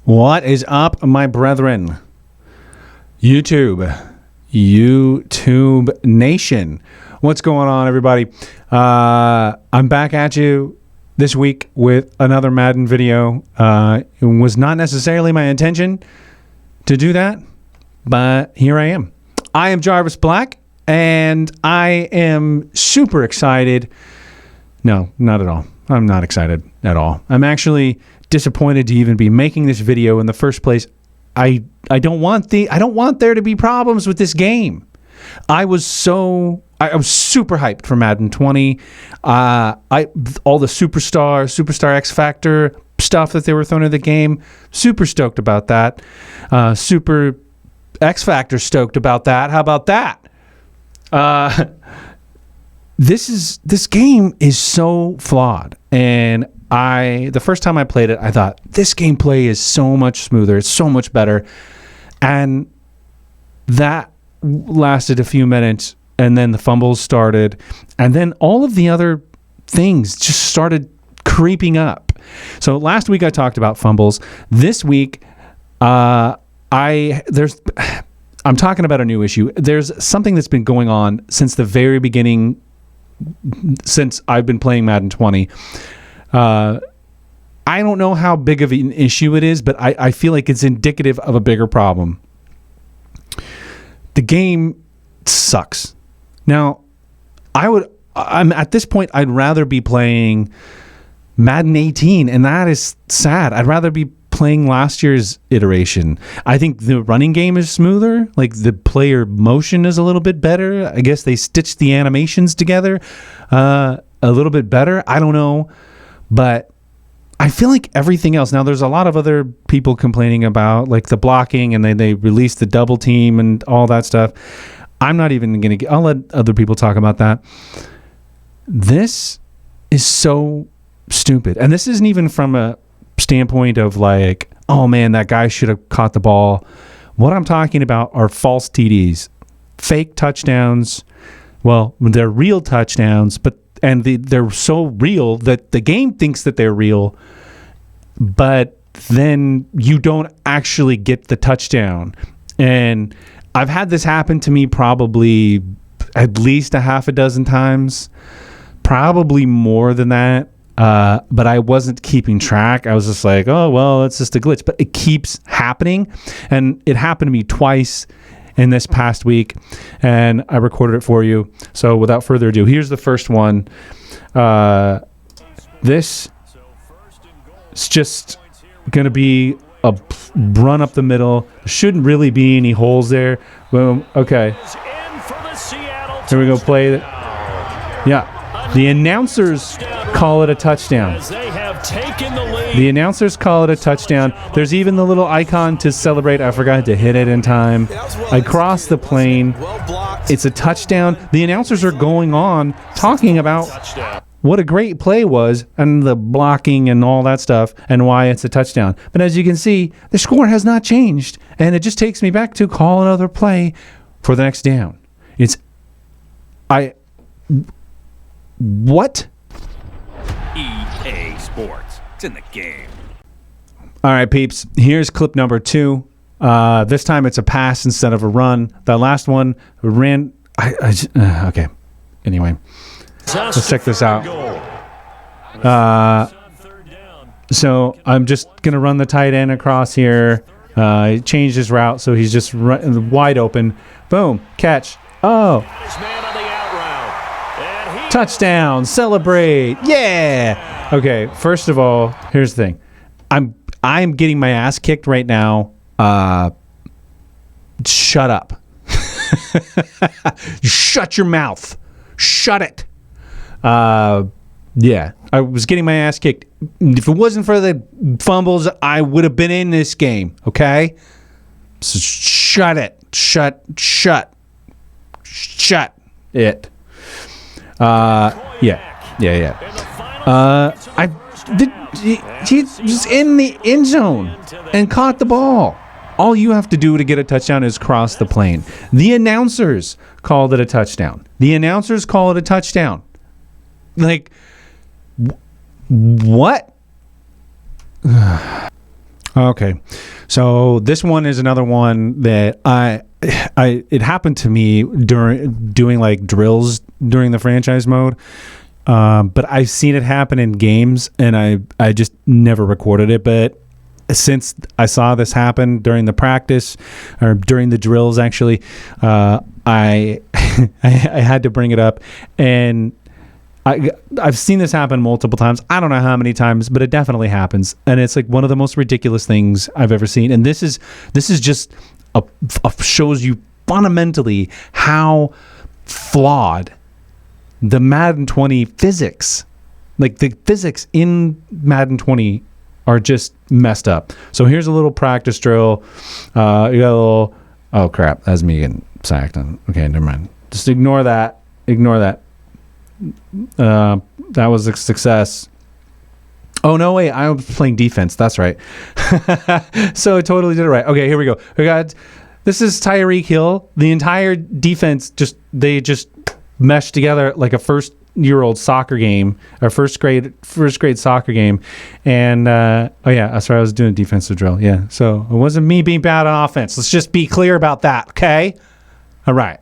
What is up, my brethren? YouTube Nation. What's going on, everybody? I'm back at you this week with another Madden video. It was not necessarily my intention to do that, but here I am. I am Jarvis Black, and I am super excited. No, not at all. I'm not excited at all. I'm actually disappointed to even be making this video in the first place. I don't want there to be problems with this game. I was super hyped for Madden 20. All the Superstar X Factor stuff that they were throwing in the game, super stoked about that. Super X Factor stoked about that. How about that? This game is so flawed, and the first time I played it, I thought this gameplay is so much smoother, it's so much better, and that lasted a few minutes, and then the fumbles started, and then all of the other things just started creeping up. So last week I talked about fumbles. This week, I'm talking about a new issue. There's something that's been going on since the very beginning, since I've been playing Madden 20. I don't know how big of an issue it is, but I feel like it's indicative of a bigger problem. The game sucks. Now, I'm at this point, I'd rather be playing Madden 18, and that is sad. I'd rather be playing last year's iteration. I think the running game is smoother. Like, the player motion is a little bit better. I guess they stitched the animations together a little bit better. I don't know. But I feel like everything else. Now, there's a lot of other people complaining about, like, the blocking, and they released the double team and all that stuff. I'm not even going to I'll let other people talk about that. This is so stupid. And this isn't even from a standpoint of like, oh man, that guy should have caught the ball. What I'm talking about are false TDs, fake touchdowns. Well, they're real touchdowns, but they're so real that the game thinks that they're real, but then you don't actually get the touchdown. And I've had this happen to me probably at least a half a dozen times, probably more than that. But I wasn't keeping track. I was just like, oh, well, it's just a glitch. But it keeps happening. And it happened to me twice in this past week. And I recorded it for you. So without further ado, here's the first one. This is just going to be a run up the middle. There shouldn't really be any holes there. Boom. Okay. Here we go. Play it. Yeah. The announcers call it a touchdown. The announcers call it a touchdown. There's even the little icon to celebrate. I forgot to hit it in time. I crossed the plane. It's a touchdown. The announcers are going on talking about what a great play was and the blocking and all that stuff and why it's a touchdown. But as you can see, the score has not changed. And it just takes me back to call another play for the next down. What? EA Sports. It's in the game. All right, peeps. Here's clip number 2. This time it's a pass instead of a run. The last one ran. Okay. Anyway, let's check this out. So I'm just going to run the tight end across here. He changed his route, so he's just wide open. Boom. Catch. Oh. Touchdown, celebrate. Yeah. Okay, first of all, here's the thing. I'm getting my ass kicked right now. Shut up. Shut your mouth. Shut it. Yeah, I was getting my ass kicked. If it wasn't for the fumbles, I would have been in this game, okay? So shut it. Shut it. He was in the end zone and caught the ball. All you have to do to get a touchdown is cross the plane. The announcers called it a touchdown. Like, what? Okay, so this one is another one that it happened to me during doing like drills during the franchise mode, but I've seen it happen in games, and I just never recorded it. But since I saw this happen during the practice or during the drills, actually, I I had to bring it up, and I've seen this happen multiple times. I don't know how many times, but it definitely happens, and it's like one of the most ridiculous things I've ever seen. And this is just shows you fundamentally how flawed the Madden 20 physics, like the physics in Madden 20, are just messed up. So here's a little practice drill. You got a little. Oh crap! That's me getting sacked. Okay, never mind. Just ignore that. Ignore that. That was a success. Oh no, wait, I was playing defense. That's right. So I totally did it right. Okay, here we go. This is Tyreek Hill. The entire defense just meshed together like a first-year-old soccer game, or first grade soccer game. And oh yeah, that's right. I was doing a defensive drill. Yeah, so it wasn't me being bad on offense. Let's just be clear about that. Okay. All right.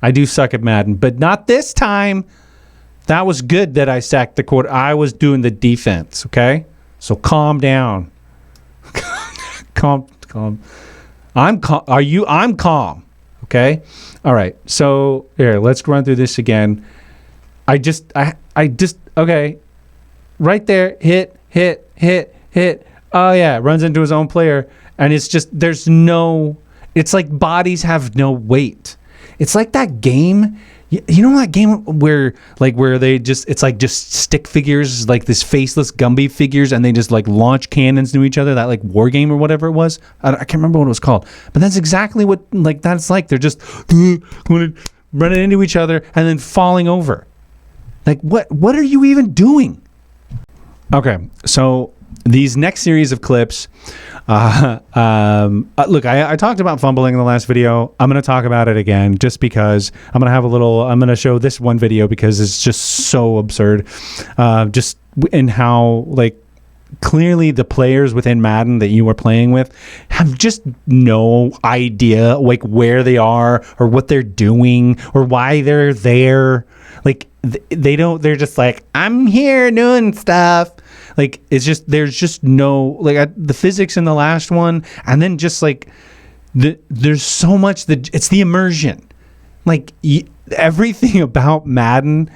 I do suck at Madden, but not this time. That was good that I sacked the quarter. I was doing the defense, okay? So calm down. calm. I'm calm. I'm calm, okay? All right. So here, let's run through this again. I just okay. Right there, hit. Oh yeah, runs into his own player, and it's just it's like bodies have no weight. It's like that game. You know that game where they it's like just stick figures, like this faceless Gumby figures, and they just like launch cannons to each other, that like war game or whatever it was? I can't remember what it was called, but that's exactly what like that's like. They're just running into each other and then falling over. Like what are you even doing? Okay, so these next series of clips, look, I talked about fumbling in the last video. I'm going to talk about it again just because I'm going to show this one video because it's just so absurd. Just in how, like, clearly the players within Madden that you are playing with have just no idea, like, where they are or what they're doing or why they're there. Like, they're just like, I'm here doing stuff. Like, it's just, there's just no, like, the physics in the last one, and then just, like, there's so much that, it's the immersion. Like, everything about Madden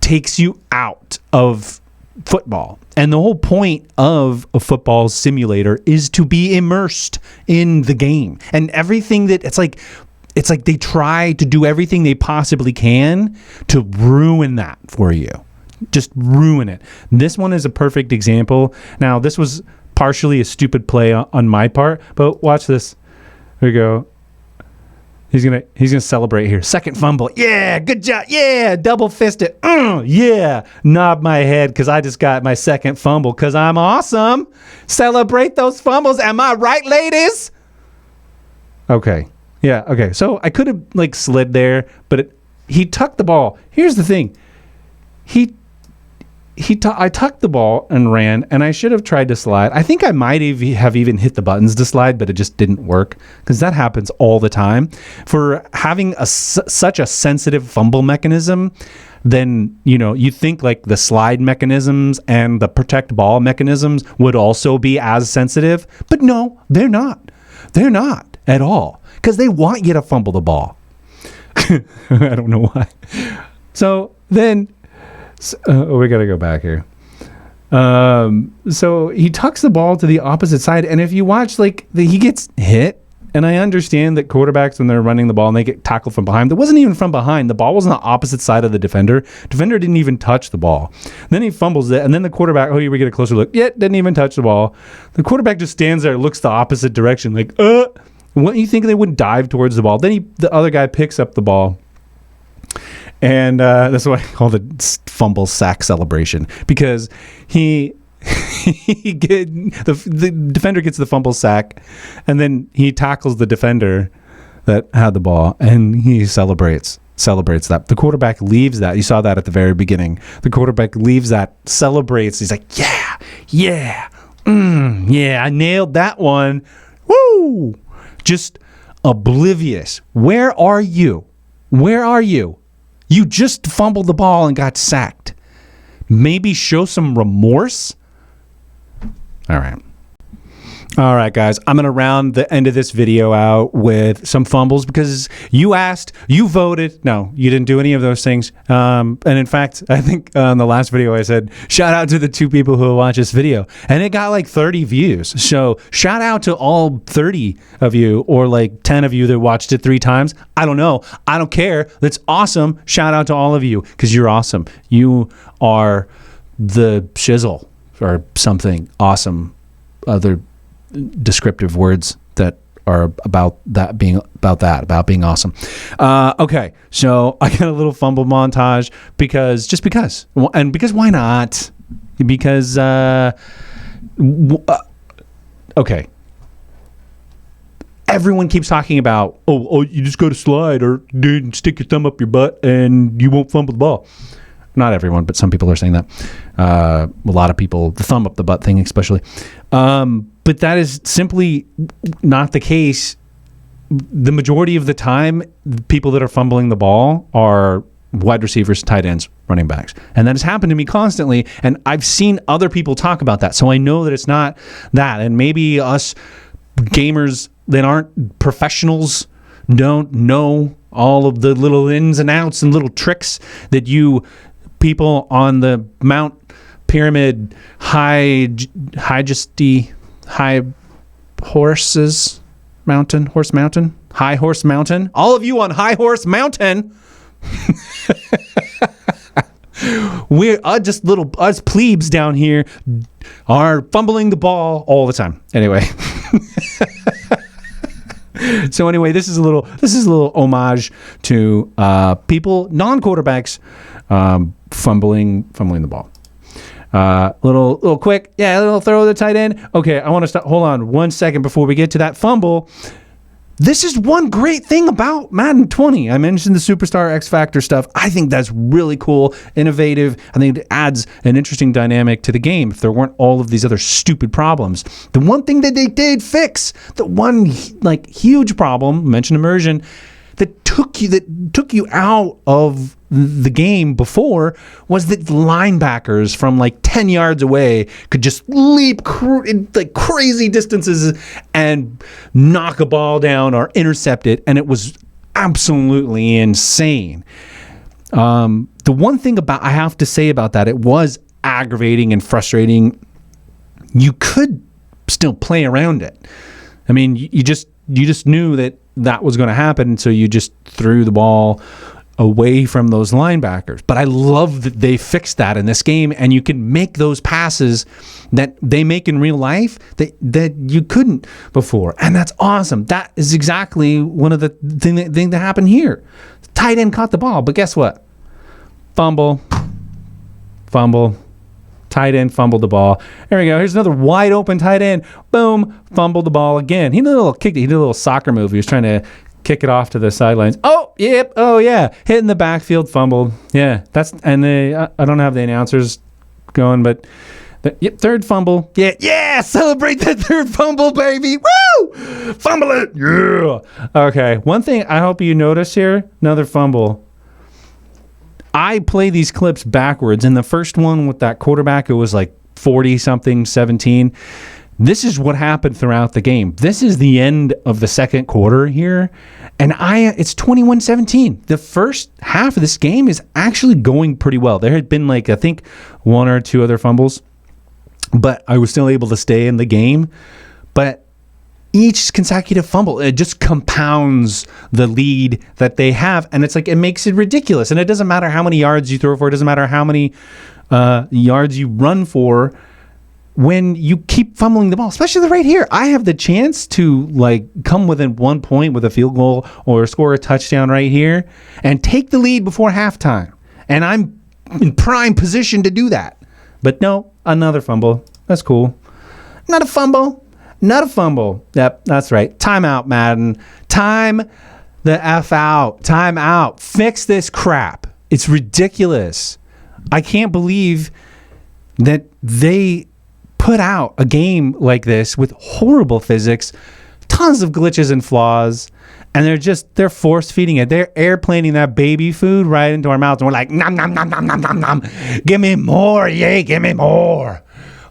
takes you out of football. And the whole point of a football simulator is to be immersed in the game. And everything that, it's like they try to do everything they possibly can to ruin that for you. Just ruin it. This one is a perfect example. Now, this was partially a stupid play on my part, but watch this. There we go. He's gonna celebrate here. Second fumble. Yeah, good job. Yeah, double fisted. Yeah, nod my head because I just got my second fumble because I'm awesome. Celebrate those fumbles. Am I right, ladies? Okay. Yeah. Okay. So I could have like slid there, but he tucked the ball. Here's the thing. I tucked the ball and ran, and I should have tried to slide. I think I might have even hit the buttons to slide, but it just didn't work because that happens all the time. For having such a sensitive fumble mechanism, then, you think like the slide mechanisms and the protect ball mechanisms would also be as sensitive, but no, they're not. They're not at all because they want you to fumble the ball. I don't know why. So then... we got to go back here. So he tucks the ball to the opposite side, and if you watch, like, he gets hit, and I understand that quarterbacks, when they're running the ball and they get tackled from behind, it wasn't even from behind. The ball was on the opposite side of the defender. Defender didn't even touch the ball. Then he fumbles it, and then the quarterback, here we get a closer look. Yeah, didn't even touch the ball. The quarterback just stands there, looks the opposite direction, like, Wouldn't you think they would dive towards the ball? Then the other guy picks up the ball. And that's what I call the fumble sack celebration, because the defender gets the fumble sack, and then he tackles the defender that had the ball, and he celebrates that. The quarterback leaves that. You saw that at the very beginning. The quarterback leaves that, celebrates. He's like, yeah. Yeah, I nailed that one. Woo! Just oblivious. Where are you? Where are you? You just fumbled the ball and got sacked. Maybe show some remorse? All right. All right, guys, I'm going to round the end of this video out with some fumbles because you asked, you voted. No, you didn't do any of those things. And in fact, I think on the last video I said, shout out to the 2 people who watch this video. And it got like 30 views. So shout out to all 30 of you or like 10 of you that watched it 3 times. I don't know. I don't care. That's awesome. Shout out to all of you because you're awesome. You are the shizzle or something awesome. Other descriptive words that are about being awesome. Okay, so I got a little fumble montage because why not? Because okay, everyone keeps talking about oh you just go to slide or dude stick your thumb up your butt and you won't fumble the ball. Not everyone, but some people are saying that. A lot of people, the thumb up the butt thing especially. But that is simply not the case. The majority of the time, people that are fumbling the ball are wide receivers, tight ends, running backs. And that has happened to me constantly. And I've seen other people talk about that. So I know that it's not that. And maybe us gamers that aren't professionals don't know all of the little ins and outs and little tricks that you people on the Mount Pyramid High Horse Mountain, High Horse Mountain. All of you on High Horse Mountain. We're just us plebes down here are fumbling the ball all the time. Anyway. So anyway, this is a little homage to people, non-quarterbacks, fumbling the ball. Little quick, a little throw to the tight end. Okay, I want to stop. Hold on 1 second before we get to that fumble. This is one great thing about Madden 20. I mentioned the Superstar X Factor stuff. I think that's really cool, innovative. I think it adds an interesting dynamic to the game if there weren't all of these other stupid problems. The one thing that they did fix, the one huge problem, mentioned immersion, that took you out of the game before was that linebackers from 10 yards away could just leap crazy distances and knock a ball down or intercept it, and it was absolutely insane. The one thing I have to say about that, it was aggravating and frustrating. You could still play around it. I mean, you just knew that was going to happen, and so you just threw the ball away from those linebackers. But I love that they fixed that in this game, and you can make those passes that they make in real life that you couldn't before, and that's awesome. That is exactly one of the thing that happened here. The tight end caught the ball, but guess what? Fumble. Tight end fumbled the ball. There we go. Here's another wide open tight end. Boom. Fumbled the ball again. He did a little kick. He did a little soccer move. He was trying to kick it off to the sidelines. Oh, yep. Oh, yeah. Hit in the backfield, fumbled. Yeah. I don't have the announcers going, but third fumble. Yeah. Celebrate that third fumble, baby. Woo! Fumble it. Yeah. Okay. One thing I hope you notice here, another fumble. I play these clips backwards. In the first one with that quarterback, it was 40-something, 17. This is what happened throughout the game. This is the end of the second quarter here, and it's 21-17. The first half of this game is actually going pretty well. There had been I think 1 or 2 other fumbles, but I was still able to stay in the game. But each consecutive fumble, it just compounds the lead that they have, and it's it makes it ridiculous. And it doesn't matter how many yards you throw for, it doesn't matter how many yards you run for when you keep fumbling the ball, especially right here. I have the chance to come within 1 point with a field goal or score a touchdown right here and take the lead before halftime, and I'm in prime position to do that. But no, another fumble. That's cool. Not a fumble. Yep, that's right. Timeout, Madden. Time the F out. Time out. Fix this crap. It's ridiculous. I can't believe that they put out a game like this with horrible physics, tons of glitches and flaws, and they're force feeding it. They're airplaning that baby food right into our mouths, and we're like, nom nom nom nom nom nom nom. Give me more, yay, give me more.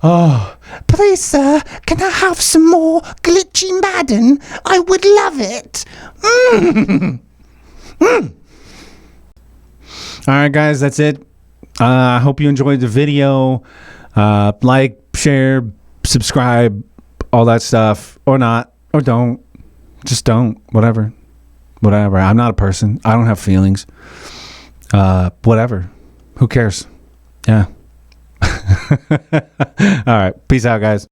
Oh, please, sir, can I have some more glitchy Madden? I would love it. All right, guys, that's it. I hope you enjoyed the video. Like, share, subscribe, all that stuff, or not, or don't. Just don't. Whatever. I'm not a person. I don't have feelings. Whatever. Who cares? Yeah. All right. Peace out, guys.